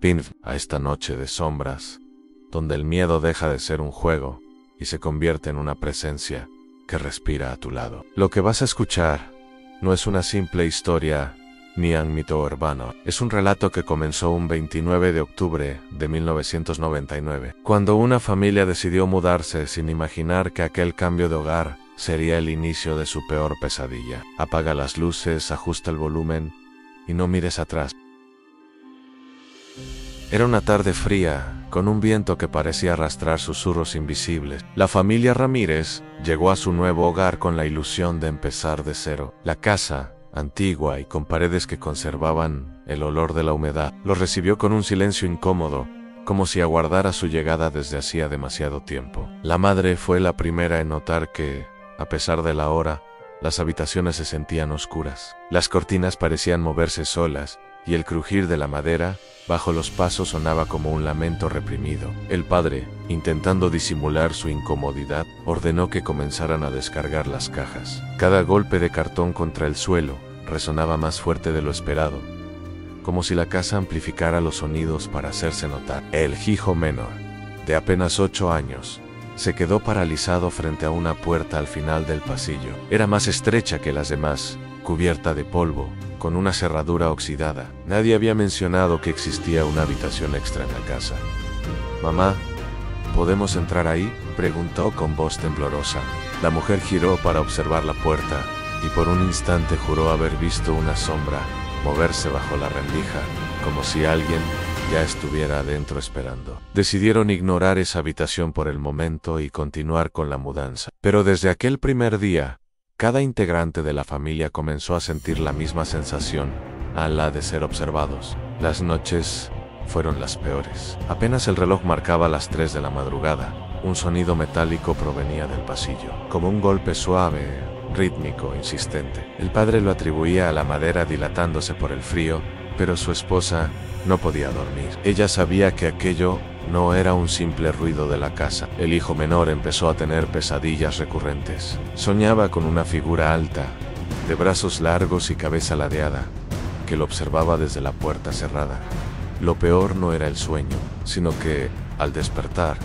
Bienvenido a esta noche de sombras, donde el miedo deja de ser un juego y se convierte en una presencia que respira a tu lado. Lo que vas a escuchar no es una simple historia ni un mito urbano. Es un relato que comenzó un 29 de octubre de 1999, cuando una familia decidió mudarse sin imaginar que aquel cambio de hogar sería el inicio de su peor pesadilla. Apaga las luces, ajusta el volumen y no mires atrás. Era una tarde fría, con un viento que parecía arrastrar susurros invisibles. La familia Ramírez llegó a su nuevo hogar con la ilusión de empezar de cero. La casa, antigua y con paredes que conservaban el olor de la humedad, los recibió con un silencio incómodo, como si aguardara su llegada desde hacía demasiado tiempo. La madre fue la primera en notar que, a pesar de la hora, las habitaciones se sentían oscuras. Las cortinas parecían moverse solas, y el crujir de la madera bajo los pasos sonaba como un lamento reprimido. El padre, intentando disimular su incomodidad, ordenó que comenzaran a descargar las cajas. Cada golpe de cartón contra el suelo resonaba más fuerte de lo esperado, como si la casa amplificara los sonidos para hacerse notar. El hijo menor, de apenas 8 años, se quedó paralizado frente a una puerta al final del pasillo. Era más estrecha que las demás, cubierta de polvo, con una cerradura oxidada. Nadie había mencionado que existía una habitación extra en la casa. «Mamá, ¿podemos entrar ahí?», preguntó con voz temblorosa. La mujer giró para observar la puerta, y por un instante juró haber visto una sombra moverse bajo la rendija, como si alguien ya estuviera adentro esperando. Decidieron ignorar esa habitación por el momento y continuar con la mudanza. Pero desde aquel primer día, cada integrante de la familia comenzó a sentir la misma sensación, a la de ser observados. Las noches fueron las peores. Apenas el reloj marcaba las 3 de la madrugada, un sonido metálico provenía del pasillo, como un golpe suave, rítmico, insistente. El padre lo atribuía a la madera dilatándose por el frío, pero su esposa no podía dormir. Ella sabía que aquello no era un simple ruido de la casa. El hijo menor empezó a tener pesadillas recurrentes. Soñaba con una figura alta, de brazos largos y cabeza ladeada, que lo observaba desde la puerta cerrada. Lo peor no era el sueño, sino que, al despertar,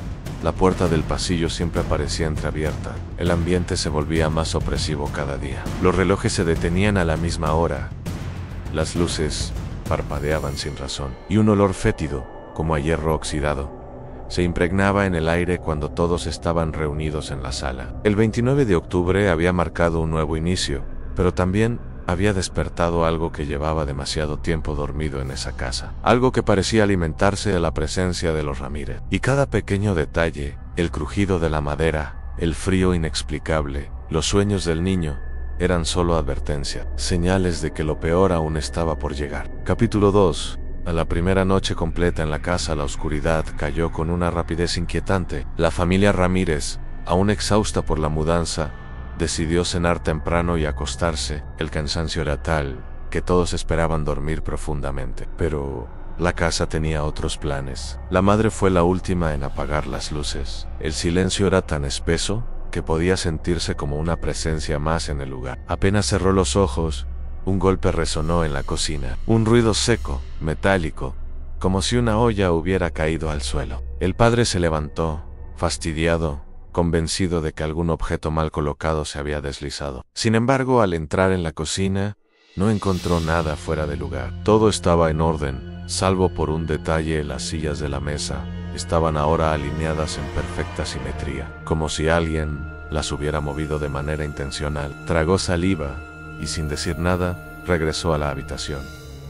la puerta del pasillo siempre aparecía entreabierta. El ambiente se volvía más opresivo cada día. Los relojes se detenían a la misma hora. Las luces parpadeaban sin razón, y un olor fétido, como a hierro oxidado, se impregnaba en el aire cuando todos estaban reunidos en la sala. El 29 de octubre había marcado un nuevo inicio, pero también había despertado algo que llevaba demasiado tiempo dormido en esa casa, algo que parecía alimentarse de la presencia de los Ramírez. Y cada pequeño detalle, el crujido de la madera, el frío inexplicable, los sueños del niño, eran solo advertencia, señales de que lo peor aún estaba por llegar. Capítulo 2. A la primera noche completa en la casa, la oscuridad cayó con una rapidez inquietante. La familia Ramírez, aún exhausta por la mudanza, decidió cenar temprano y acostarse. El cansancio era tal que todos esperaban dormir profundamente. Pero la casa tenía otros planes. La madre fue la última en apagar las luces. El silencio era tan espeso que podía sentirse como una presencia más en el lugar. Apenas cerró los ojos, un golpe resonó en la cocina. Un ruido seco, metálico, como si una olla hubiera caído al suelo. El padre se levantó, fastidiado, convencido de que algún objeto mal colocado se había deslizado. Sin embargo, al entrar en la cocina, no encontró nada fuera de lugar. Todo estaba en orden, salvo por un detalle: las sillas de la mesa estaban ahora alineadas en perfecta simetría, como si alguien las hubiera movido de manera intencional. Tragó saliva y, sin decir nada, regresó a la habitación.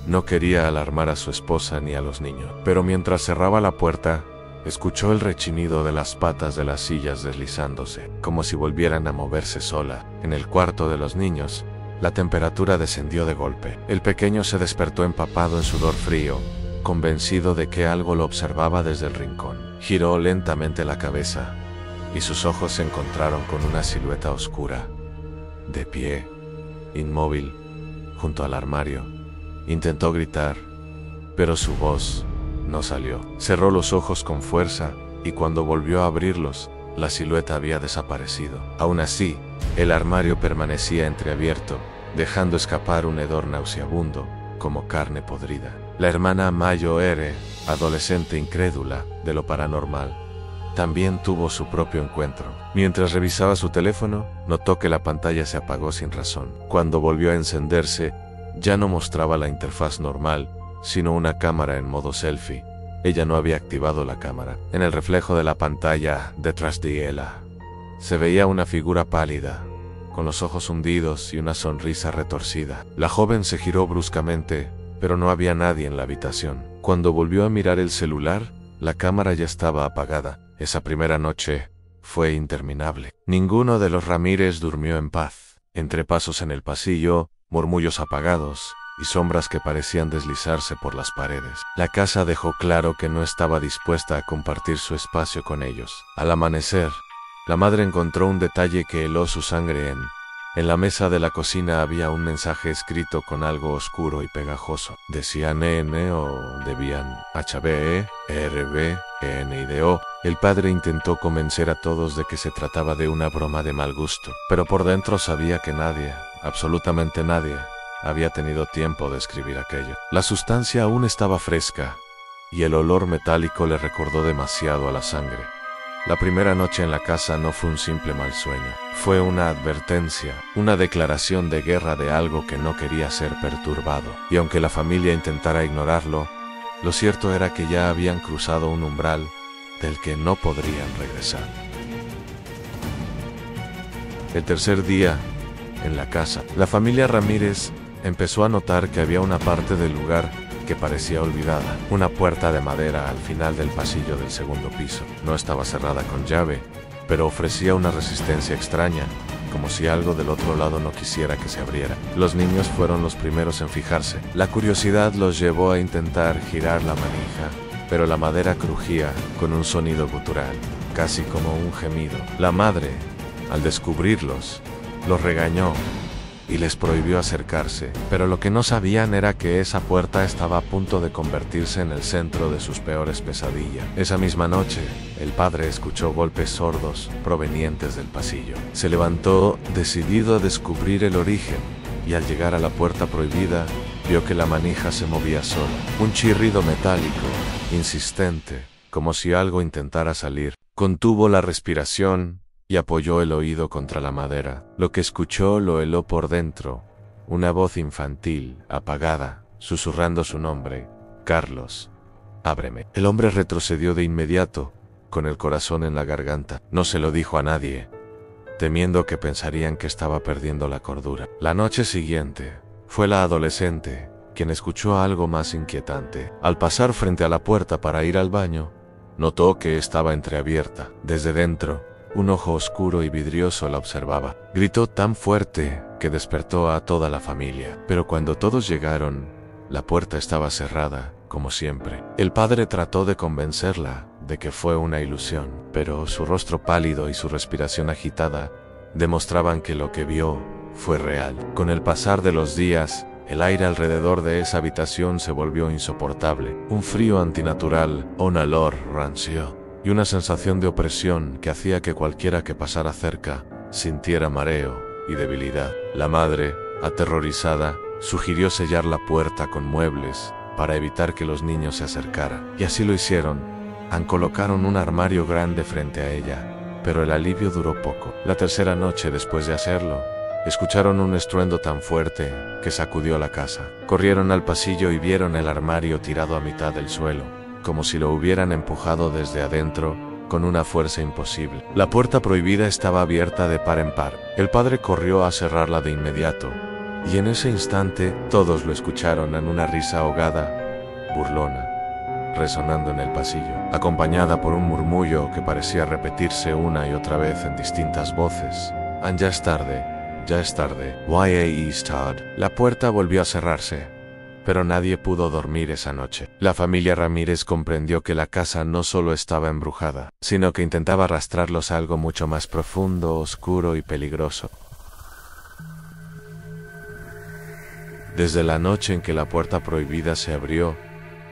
No quería alarmar a su esposa ni a los niños, pero mientras cerraba la puerta, escuchó el rechinido de las patas de las sillas deslizándose, como si volvieran a moverse sola. En el cuarto de los niños, la temperatura descendió de golpe. El pequeño se despertó empapado en sudor frío, convencido de que algo lo observaba desde el rincón. Giró lentamente la cabeza, y sus ojos se encontraron con una silueta oscura, de pie, inmóvil, junto al armario. Intentó gritar, pero su voz no salió. Cerró los ojos con fuerza, y cuando volvió a abrirlos, la silueta había desaparecido. Aún así, el armario permanecía entreabierto, dejando escapar un hedor nauseabundo, como carne podrida. La hermana Mayo R. adolescente incrédula de lo paranormal, también tuvo su propio encuentro. Mientras revisaba su teléfono, notó que la pantalla se apagó sin razón. Cuando volvió a encenderse, ya no mostraba la interfaz normal, sino una cámara en modo selfie. Ella no había activado la cámara. En el reflejo de la pantalla, detrás de ella, se veía una figura pálida, con los ojos hundidos y una sonrisa retorcida. La joven se giró bruscamente, pero no había nadie en la habitación. Cuando volvió a mirar el celular, la cámara ya estaba apagada. Esa primera noche fue interminable. Ninguno de los Ramírez durmió en paz. Entre pasos en el pasillo, murmullos apagados y sombras que parecían deslizarse por las paredes. La casa dejó claro que no estaba dispuesta a compartir su espacio con ellos. Al amanecer, la madre encontró un detalle que heló su sangre. En la mesa de la cocina había un mensaje escrito con algo oscuro y pegajoso. Decía NN o debían HBE, ERB, ENIDO. El padre intentó convencer a todos de que se trataba de una broma de mal gusto, pero por dentro sabía que nadie, absolutamente nadie, había tenido tiempo de escribir aquello. La sustancia aún estaba fresca, y el olor metálico le recordó demasiado a la sangre. La primera noche en la casa no fue un simple mal sueño, fue una advertencia, una declaración de guerra de algo que no quería ser perturbado. Y aunque la familia intentara ignorarlo, lo cierto era que ya habían cruzado un umbral del que no podrían regresar. El tercer día, en la casa, la familia Ramírez empezó a notar que había una parte del lugar que parecía olvidada. Una puerta de madera al final del pasillo del segundo piso. No estaba cerrada con llave, pero ofrecía una resistencia extraña, como si algo del otro lado no quisiera que se abriera. Los niños fueron los primeros en fijarse. La curiosidad los llevó a intentar girar la manija, pero la madera crujía con un sonido gutural, casi como un gemido. La madre, al descubrirlos, los regañó y les prohibió acercarse, pero lo que no sabían era que esa puerta estaba a punto de convertirse en el centro de sus peores pesadillas. Esa misma noche, el padre escuchó golpes sordos provenientes del pasillo. Se levantó decidido a descubrir el origen, y al llegar a la puerta prohibida, vio que la manija se movía sola. Un chirrido metálico, insistente, como si algo intentara salir. Contuvo la respiración y apoyó el oído contra la madera. Lo que escuchó lo heló por dentro. Una voz infantil, apagada, susurrando su nombre. Carlos, ábreme. El hombre retrocedió de inmediato, con el corazón en la garganta. No se lo dijo a nadie, temiendo que pensarían que estaba perdiendo la cordura. La noche siguiente, fue la adolescente quien escuchó algo más inquietante. Al pasar frente a la puerta para ir al baño, notó que estaba entreabierta. Desde dentro, un ojo oscuro y vidrioso la observaba. Gritó tan fuerte que despertó a toda la familia. Pero cuando todos llegaron, la puerta estaba cerrada, como siempre. El padre trató de convencerla de que fue una ilusión, pero su rostro pálido y su respiración agitada demostraban que lo que vio fue real. Con el pasar de los días, el aire alrededor de esa habitación se volvió insoportable. Un frío antinatural, un olor rancio y una sensación de opresión que hacía que cualquiera que pasara cerca sintiera mareo y debilidad. La madre, aterrorizada, sugirió sellar la puerta con muebles para evitar que los niños se acercaran. Y así lo hicieron. Colocaron un armario grande frente a ella, pero el alivio duró poco. La tercera noche después de hacerlo, escucharon un estruendo tan fuerte que sacudió la casa. Corrieron al pasillo y vieron el armario tirado a mitad del suelo, como si lo hubieran empujado desde adentro con una fuerza imposible. La puerta prohibida estaba abierta de par en par. El padre corrió a cerrarla de inmediato, y en ese instante todos lo escucharon en una risa ahogada, burlona, resonando en el pasillo, acompañada por un murmullo que parecía repetirse una y otra vez en distintas voces. Ya es tarde, ya es tarde. YA Eastad. La puerta volvió a cerrarse, pero nadie pudo dormir esa noche. La familia Ramírez comprendió que la casa no solo estaba embrujada, sino que intentaba arrastrarlos a algo mucho más profundo, oscuro y peligroso. Desde la noche en que la puerta prohibida se abrió,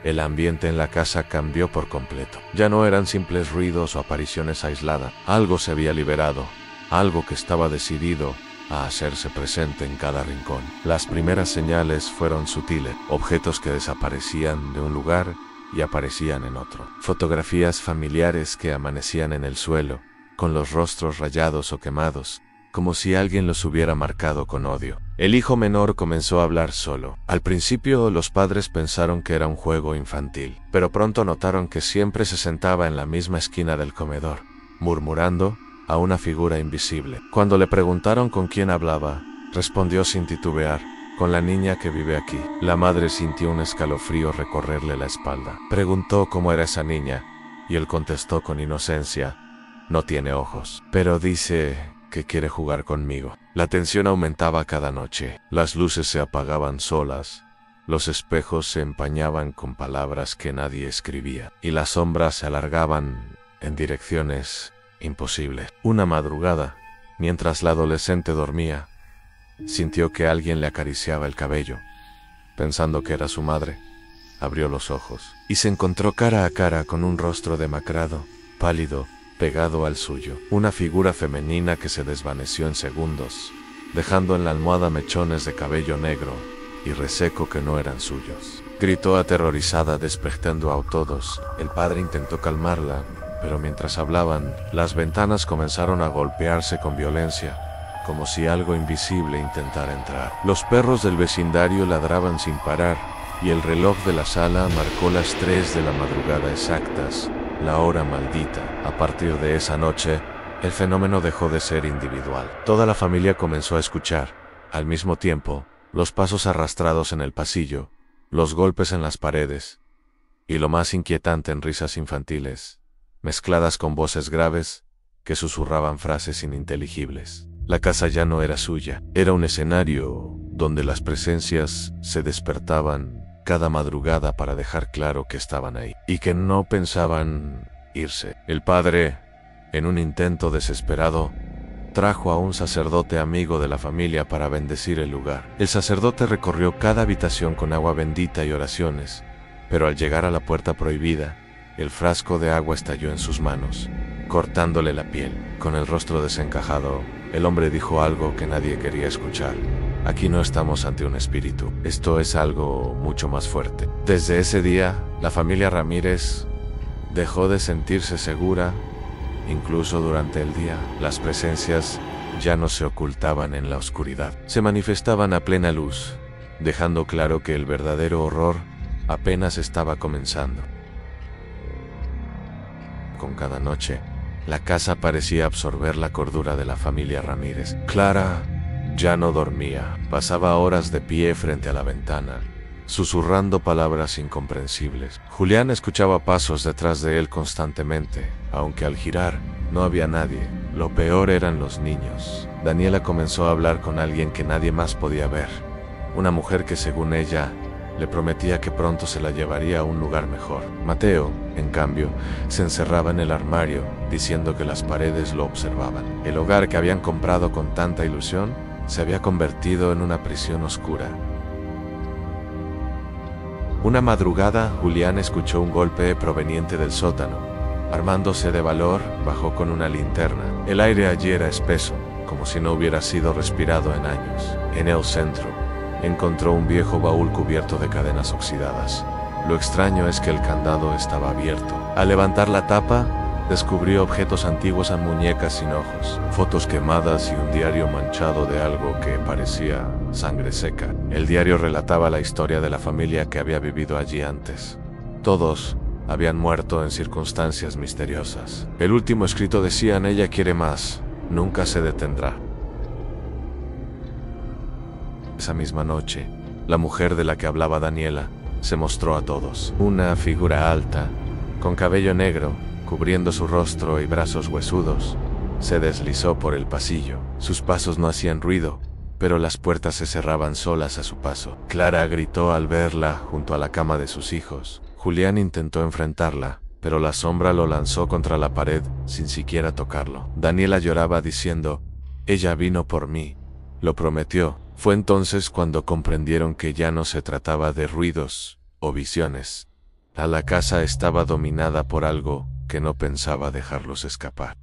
el ambiente en la casa cambió por completo. Ya no eran simples ruidos o apariciones aisladas. Algo se había liberado, algo que estaba decidido a hacerse presente en cada rincón. Las primeras señales fueron sutiles, objetos que desaparecían de un lugar y aparecían en otro. Fotografías familiares que amanecían en el suelo, con los rostros rayados o quemados, como si alguien los hubiera marcado con odio. El hijo menor comenzó a hablar solo. Al principio los padres pensaron que era un juego infantil, pero pronto notaron que siempre se sentaba en la misma esquina del comedor, murmurando a una figura invisible. Cuando le preguntaron con quién hablaba, respondió sin titubear: con la niña que vive aquí. La madre sintió un escalofrío recorrerle la espalda. Preguntó cómo era esa niña, y él contestó con inocencia: no tiene ojos, pero dice que quiere jugar conmigo. La tensión aumentaba cada noche. Las luces se apagaban solas, los espejos se empañaban con palabras que nadie escribía, y las sombras se alargaban en direcciones imposibles. Una madrugada, mientras la adolescente dormía, sintió que alguien le acariciaba el cabello. Pensando que era su madre, abrió los ojos y se encontró cara a cara con un rostro demacrado, pálido, pegado al suyo. Una figura femenina que se desvaneció en segundos, dejando en la almohada mechones de cabello negro y reseco que no eran suyos. Gritó aterrorizada, despertando a todos. El padre intentó calmarla, pero mientras hablaban, las ventanas comenzaron a golpearse con violencia, como si algo invisible intentara entrar. Los perros del vecindario ladraban sin parar, y el reloj de la sala marcó las 3 de la madrugada exactas, la hora maldita. A partir de esa noche, el fenómeno dejó de ser individual. Toda la familia comenzó a escuchar, al mismo tiempo, los pasos arrastrados en el pasillo, los golpes en las paredes, y lo más inquietante, en risas infantiles, mezcladas con voces graves que susurraban frases ininteligibles. La casa ya no era suya, era un escenario donde las presencias se despertaban cada madrugada para dejar claro que estaban ahí y que no pensaban irse. El padre, en un intento desesperado, trajo a un sacerdote amigo de la familia para bendecir el lugar. El sacerdote recorrió cada habitación con agua bendita y oraciones, pero al llegar a la puerta prohibida, el frasco de agua estalló en sus manos, cortándole la piel. Con el rostro desencajado, el hombre dijo algo que nadie quería escuchar: aquí no estamos ante un espíritu, esto es algo mucho más fuerte. Desde ese día, la familia Ramírez dejó de sentirse segura. Incluso durante el día, las presencias ya no se ocultaban en la oscuridad, se manifestaban a plena luz, dejando claro que el verdadero horror apenas estaba comenzando. Con cada noche, la casa parecía absorber la cordura de la familia Ramírez. Clara ya no dormía, pasaba horas de pie frente a la ventana, susurrando palabras incomprensibles. Julián escuchaba pasos detrás de él constantemente, aunque al girar no había nadie. Lo peor eran los niños. Daniela comenzó a hablar con alguien que nadie más podía ver, una mujer que, según ella, le prometía que pronto se la llevaría a un lugar mejor. Mateo, en cambio, se encerraba en el armario, diciendo que las paredes lo observaban. El hogar que habían comprado con tanta ilusión se había convertido en una prisión oscura. Una madrugada, Julián escuchó un golpe proveniente del sótano. Armándose de valor, bajó con una linterna. El aire allí era espeso, como si no hubiera sido respirado en años. En el centro, encontró un viejo baúl cubierto de cadenas oxidadas. Lo extraño es que el candado estaba abierto. Al levantar la tapa, descubrió objetos antiguos en muñecas sin ojos, fotos quemadas y un diario manchado de algo que parecía sangre seca. El diario relataba la historia de la familia que había vivido allí antes. Todos habían muerto en circunstancias misteriosas. El último escrito decía: ella quiere más, nunca se detendrá. Esa misma noche, la mujer de la que hablaba Daniela se mostró a todos. Una figura alta, con cabello negro, cubriendo su rostro y brazos huesudos, se deslizó por el pasillo. Sus pasos no hacían ruido, pero las puertas se cerraban solas a su paso. Clara gritó al verla junto a la cama de sus hijos. Julián intentó enfrentarla, pero la sombra lo lanzó contra la pared sin siquiera tocarlo. Daniela lloraba diciendo: ella vino por mí, lo prometió. Fue entonces cuando comprendieron que ya no se trataba de ruidos o visiones. La casa estaba dominada por algo que no pensaba dejarlos escapar.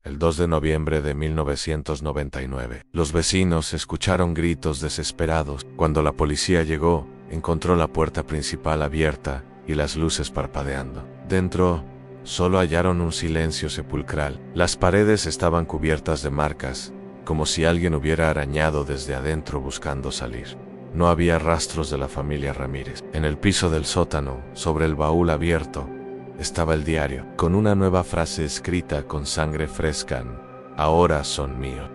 El 2 de noviembre de 1999, los vecinos escucharon gritos desesperados. Cuando la policía llegó, encontró la puerta principal abierta y las luces parpadeando. Dentro, solo hallaron un silencio sepulcral. Las paredes estaban cubiertas de marcas, como si alguien hubiera arañado desde adentro buscando salir. No había rastros de la familia Ramírez. En el piso del sótano, sobre el baúl abierto, estaba el diario, con una nueva frase escrita con sangre fresca: ahora son míos.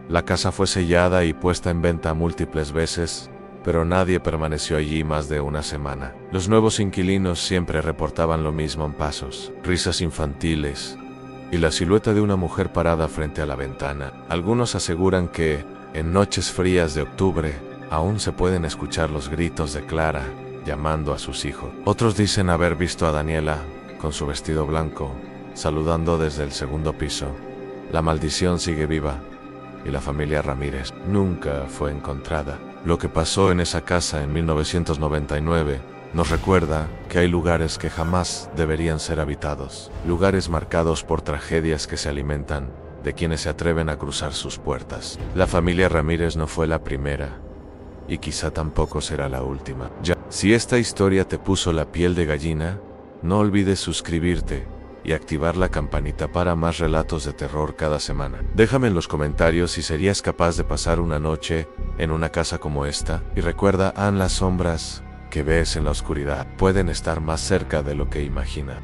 La casa fue sellada y puesta en venta múltiples veces, pero nadie permaneció allí más de una semana. Los nuevos inquilinos siempre reportaban lo mismo en pasos, risas infantiles y la silueta de una mujer parada frente a la ventana. Algunos aseguran que, en noches frías de octubre, aún se pueden escuchar los gritos de Clara llamando a sus hijos. Otros dicen haber visto a Daniela, con su vestido blanco, saludando desde el segundo piso. La maldición sigue viva, y la familia Ramírez nunca fue encontrada. Lo que pasó en esa casa en 1999 nos recuerda que hay lugares que jamás deberían ser habitados, lugares marcados por tragedias que se alimentan de quienes se atreven a cruzar sus puertas. La familia Ramírez no fue la primera, y quizá tampoco será la última. Si esta historia te puso la piel de gallina, no olvides suscribirte y activar la campanita para más relatos de terror cada semana. Déjame en los comentarios si serías capaz de pasar una noche en una casa como esta, y recuerda, las sombras que ves en la oscuridad pueden estar más cerca de lo que imaginas.